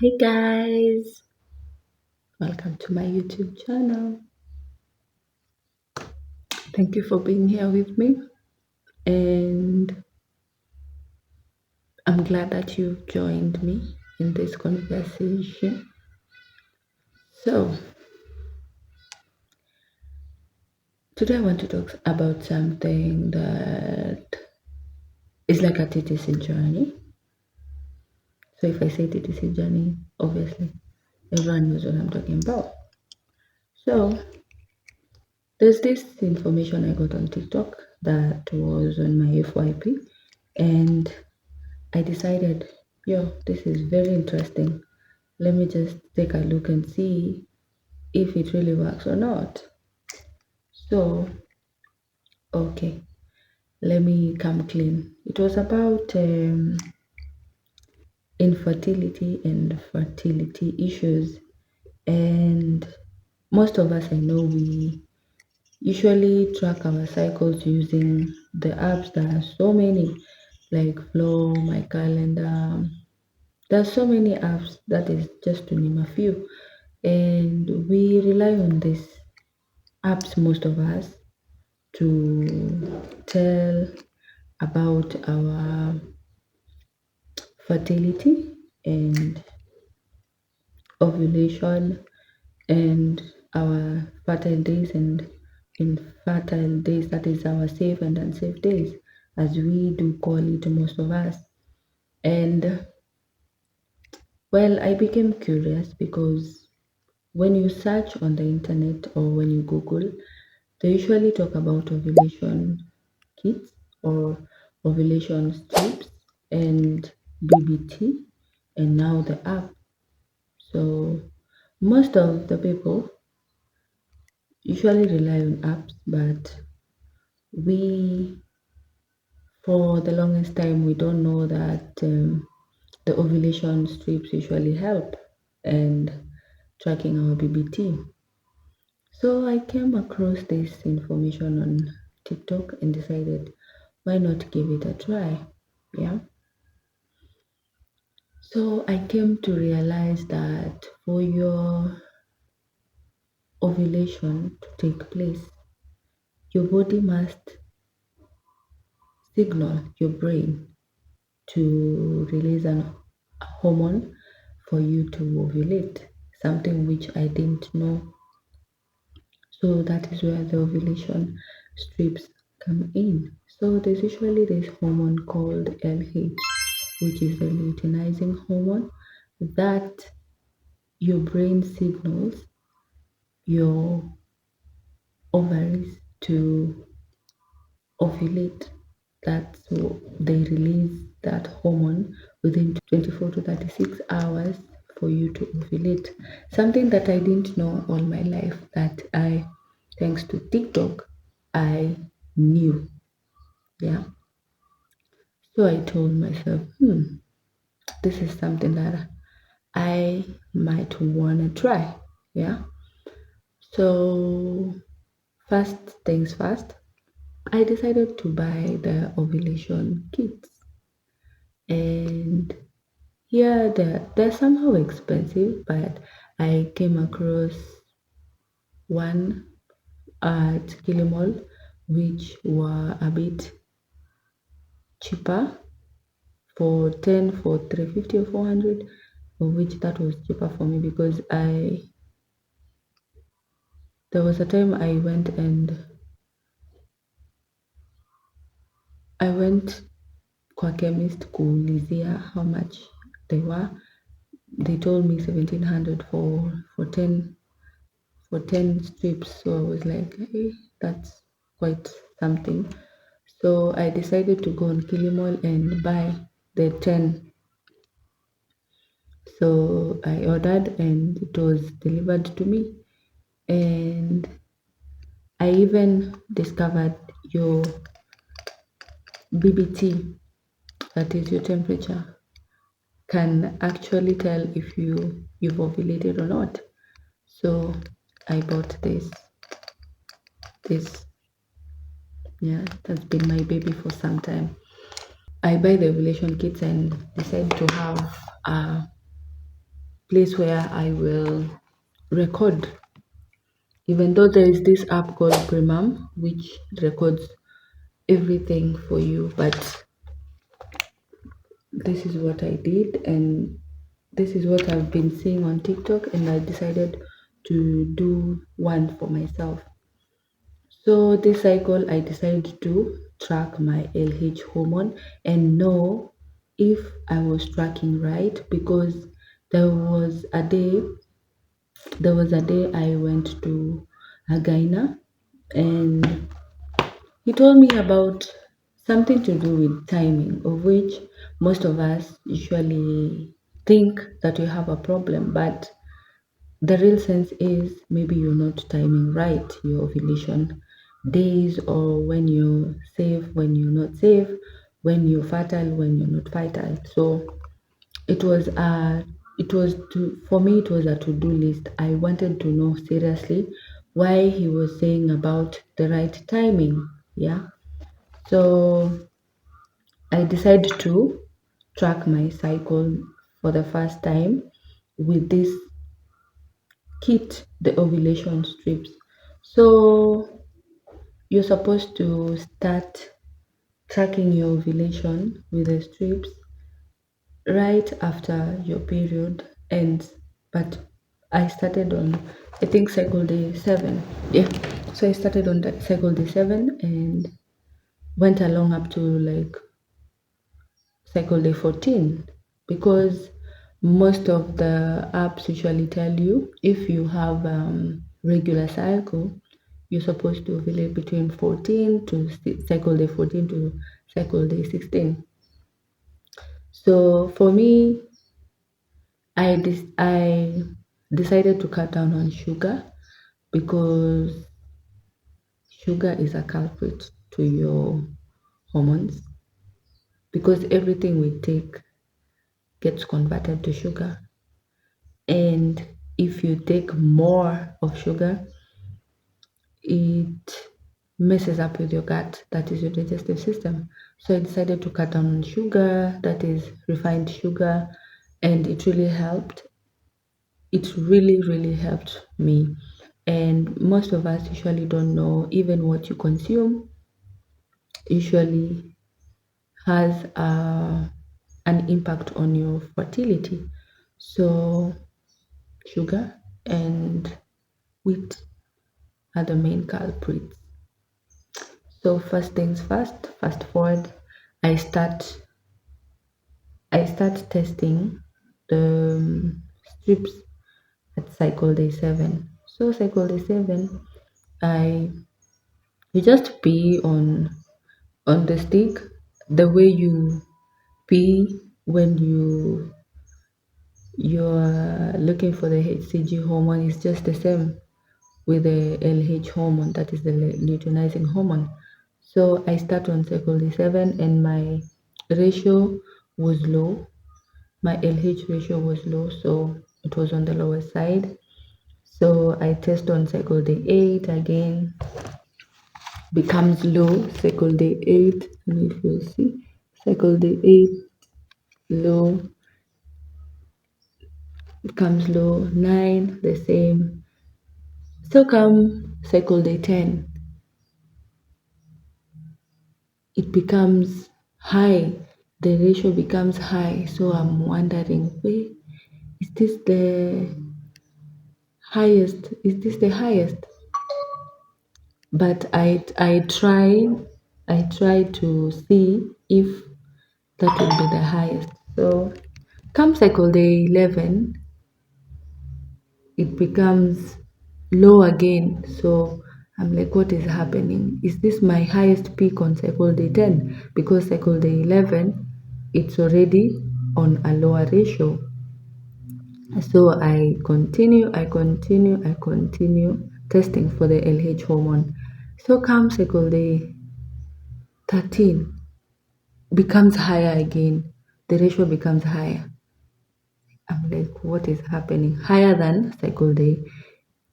Hey guys, welcome to my YouTube channel. Thank you for being here with me, and I'm glad that you've joined me in this conversation. So, today I want to talk about something that is like a TTC journey. So, if I say TTC journey, obviously everyone knows what I'm talking about. So, there's this information I got on TikTok that was on my FYP, and I decided, this is very interesting. Let me just take a look and see if it really works or not. So, okay, let me come clean. It was about infertility and fertility issues. And most of us, I know, we usually track our cycles using the apps. There are so many, like Flow, My Calendar. There are so many apps, that is just to name a few. And we rely on these apps, most of us, to tell about our fertility and ovulation and our fertile days and infertile days, that is our safe and unsafe days, as we do call it, most of us. And well, I became curious because when you search on the internet or when you Google, they usually talk about ovulation kits or ovulation strips and BBT and now the app. So most of the people usually rely on apps, but we, for the longest time, we don't know that the ovulation strips usually help and tracking our BBT. So I came across this information on TikTok and decided, why not give it a try? Yeah. So I came to realize that for your ovulation to take place, your body must signal your brain to release a hormone for you to ovulate, something which I didn't know. So that is where the ovulation strips come in. So there's usually this hormone called LH, which is the luteinizing hormone that your brain signals your ovaries to ovulate. That's so they release that hormone within 24 to 36 hours for you to ovulate. Something that I didn't know all my life, that I, thanks to TikTok, I knew. Yeah. So I told myself, this is something that I might want to try. Yeah. So first things first, I decided to buy the ovulation kits, and yeah, they're somehow expensive, but I came across one at Kilimall, which were a bit cheaper, for 10 for 350 or 400, for which that was cheaper for me because there was a time I went kwa chemist kuulizia how much they were. They told me 1700 for 10 strips. So I was like, hey, that's quite something. So I decided to go on Kilimall and buy the 10. So I ordered and it was delivered to me. And I even discovered your BBT, that is your temperature, can actually tell if you've ovulated or not. So I bought this. Yeah, that's been my baby for some time. I buy the ovulation kits and decide to have place where I will record, even though there is this app called Primam which records everything for you, but this is what I did, and this is what I've been seeing on TikTok, and I decided to do one for myself. So this cycle, I decided to track my LH hormone and know if I was tracking right, because there was a day, I went to a gyna, and he told me about something to do with timing, of which most of us usually think that you have a problem, but the real sense is maybe you're not timing right your ovulation days, or when you're safe, when you're not safe, when you're fertile, when you're not fertile. So it was for me it was a to-do list. I wanted to know seriously why he was saying about the right timing. Yeah. So I decided to track my cycle for the first time with this kit, the ovulation strips. So you're supposed to start tracking your ovulation with the strips right after your period ends. But I started on, I think, cycle day 7. Yeah. So I started on that cycle day 7 and went along up to like cycle day 14, because most of the apps usually tell you if you have regular cycle, you're supposed to ovulate between 14 to cycle day 14 to cycle day 16. So for me, I decided to cut down on sugar, because sugar is a culprit to your hormones, because everything we take gets converted to sugar. And if you take more of sugar, it messes up with your gut, that is your digestive system. So I decided to cut down on sugar, that is refined sugar, and it really helped. It really, really helped me. And most of us usually don't know even what you consume usually has an impact on your fertility. So sugar and wheat are the main culprits. So first things first, fast forward, I start testing the strips at cycle day 7. So cycle day 7, I you just pee on the stick the way you pee when you're looking for the HCG hormone. Is just the same with the LH hormone, that is the luteinizing hormone. So I start on cycle day 7 and my ratio was low. My LH ratio was low, so it was on the lower side. So I test on cycle day 8 again, becomes low. Cycle day 8, and if you see, cycle day 8 low, becomes low. 9 the same. So come cycle day 10, it becomes high, the ratio becomes high. So I'm wondering, wait, is this the highest? Is this the highest? But I try to see if that will be the highest. So come cycle day 11, it becomes low again. So I'm like, what is happening? Is this my highest peak on cycle day 10? Because cycle day 11, it's already on a lower ratio. So I continue testing for the LH hormone. So come cycle day 13, becomes higher again. The ratio becomes higher. I'm like, what is happening? Higher than cycle day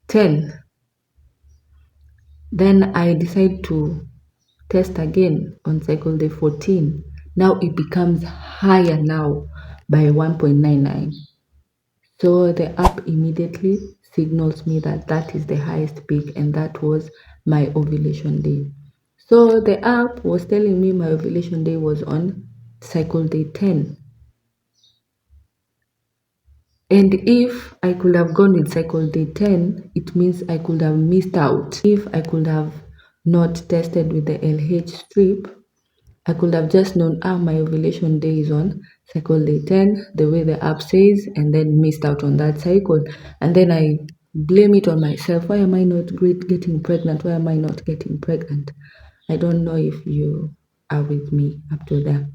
10. Then I decide to test again on cycle day 14. Now it becomes higher now by 1.99. So the app immediately signals me that that is the highest peak and that was my ovulation day. So the app was telling me my ovulation day was on cycle day 10. And if I could have gone with cycle day 10, it means I could have missed out. If I could have not tested with the LH strip, I could have just known, my ovulation day is on cycle day 10, the way the app says, and then missed out on that cycle. And then I blame it on myself. Why am I not getting pregnant? Why am I not getting pregnant? I don't know if you are with me up to there.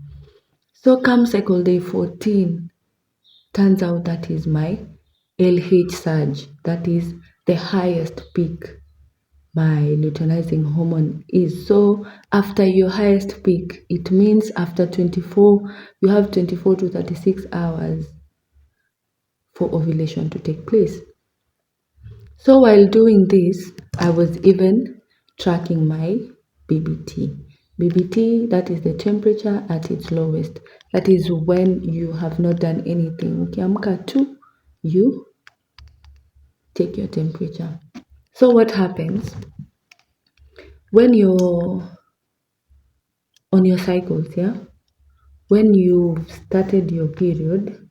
So come cycle day 14, turns out that is my LH surge. That is the highest peak my luteinizing hormone is. So after your highest peak, it means after 24, you have 24 to 36 hours for ovulation to take place. So while doing this, I was even tracking my BBT. BBT, that is the temperature at its lowest. That is when you have not done anything. Ukiamka tu, you take your temperature. So what happens when you're on your cycles, when you've started your period,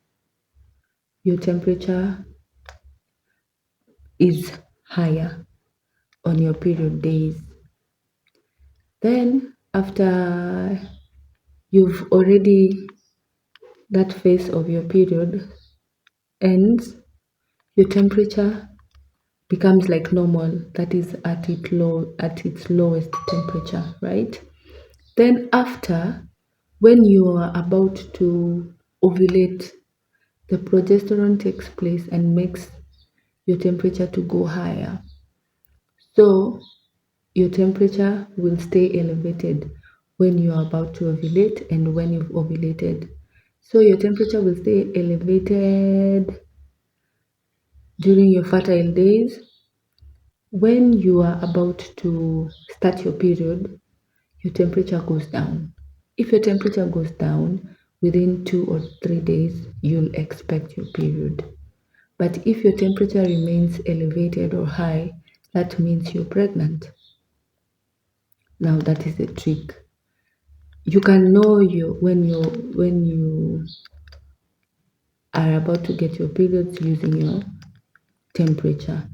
your temperature is higher on your period days. Then after you've already, that phase of your period ends, your temperature becomes like normal, that is at its lowest temperature, right? Then after, when you are about to ovulate, the progesterone takes place and makes your temperature to go higher. So your temperature will stay elevated when you are about to ovulate and when you've ovulated. So your temperature will stay elevated during your fertile days. When you are about to start your period, your temperature goes down. If your temperature goes down within 2 or 3 days, you'll expect your period. But if your temperature remains elevated or high, that means you're pregnant. Now that is the trick. You can know when you are about to get your periods using your temperature.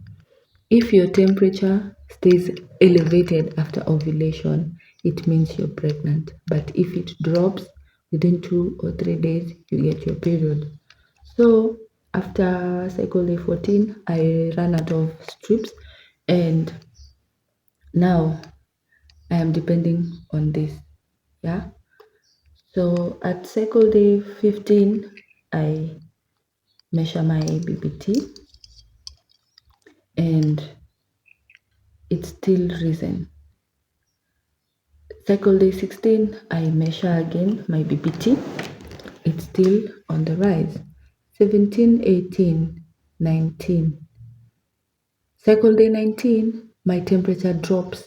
If your temperature stays elevated after ovulation, it means you're pregnant. But if it drops within 2 or 3 days, you get your period. So after cycle day 14, I ran out of strips and now I am depending on this. Yeah. So at cycle day 15, I measure my BBT and it's still risen. Cycle day 16, I measure again my BBT. It's still on the rise. 17, 18, 19. Cycle day 19, my temperature drops.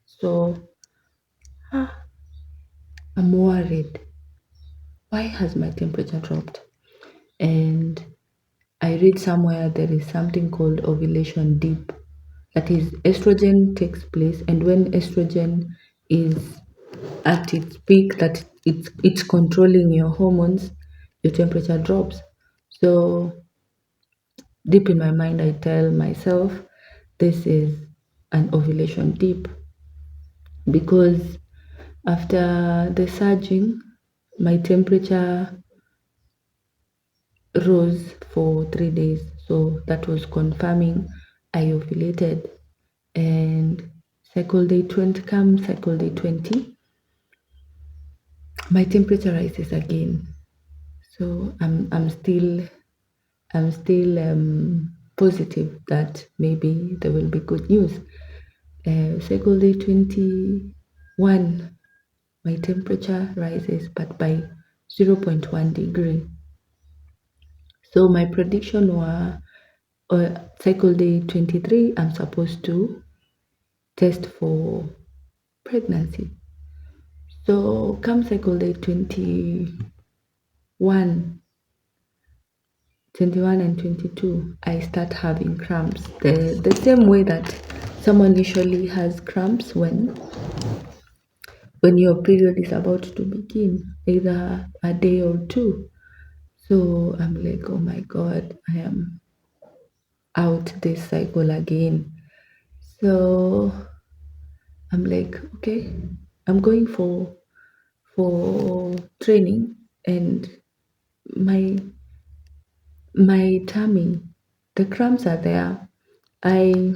So I'm worried. Why has my temperature dropped? And I read somewhere there is something called ovulation dip. That is, estrogen takes place, and when estrogen is at its peak, that it's controlling your hormones, your temperature drops. So deep in my mind, I tell myself this is an ovulation dip because after the surging, my temperature rose for 3 days. So that was confirming I ovulated. And cycle day 20 comes, cycle day 20, my temperature rises again. So I'm still positive that maybe there will be good news. Cycle day 21, my temperature rises, but by 0.1 degree. So my prediction were cycle day 23, I'm supposed to test for pregnancy. So come cycle day 21, 21 and 22, I start having cramps. The same way that someone usually has cramps when your period is about to begin, either a day or two. So I'm like, oh my God, I am out this cycle again. So I'm like, okay, I'm going for training, and my my tummy, the cramps are there. I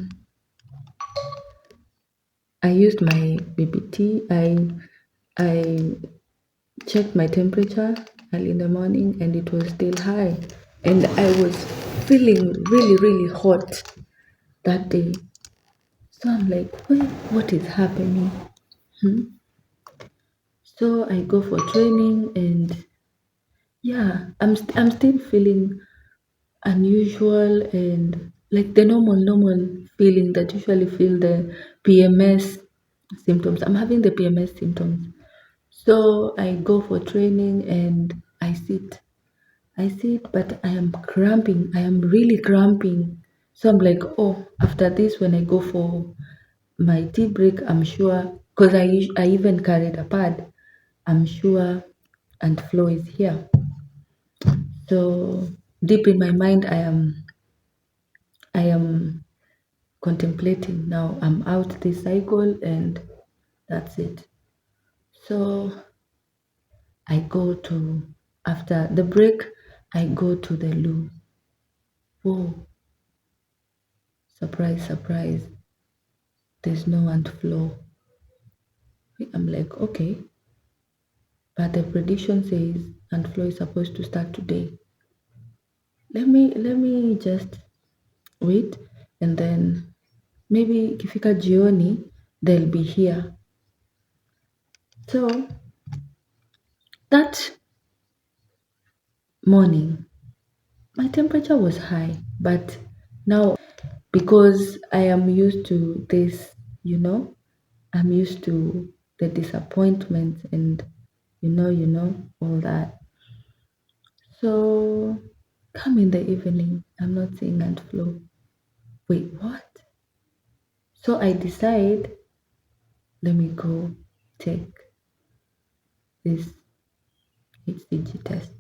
I used my BBT. I checked my temperature early in the morning, and it was still high, and I was feeling really hot that day. So I'm like, what is happening? Hmm? So I go for training, and yeah, I'm still feeling unusual, and like the normal feeling that usually feel the PMS symptoms. I'm having the PMS symptoms. So I go for training, and I sit, but I am cramping. I am really cramping. So I'm like, oh, after this, when I go for my tea break, I'm sure, because I even carried a pad, I'm sure and flow is here. So deep in my mind, I am contemplating, now I'm out this cycle, and that's it. So I go to, after the break, I go to the loo. Whoa, surprise, there's no one to flow. I'm like, okay, but the prediction says and flow is supposed to start today. Let me just wait, and then maybe ikifika jioni they'll be here. So that morning my temperature was high, but now, because I am used to this, I'm used to the disappointment, and all that. So come in the evening, I'm not seeing ant flow. Wait, what? So I decide, let me go take this HCG test.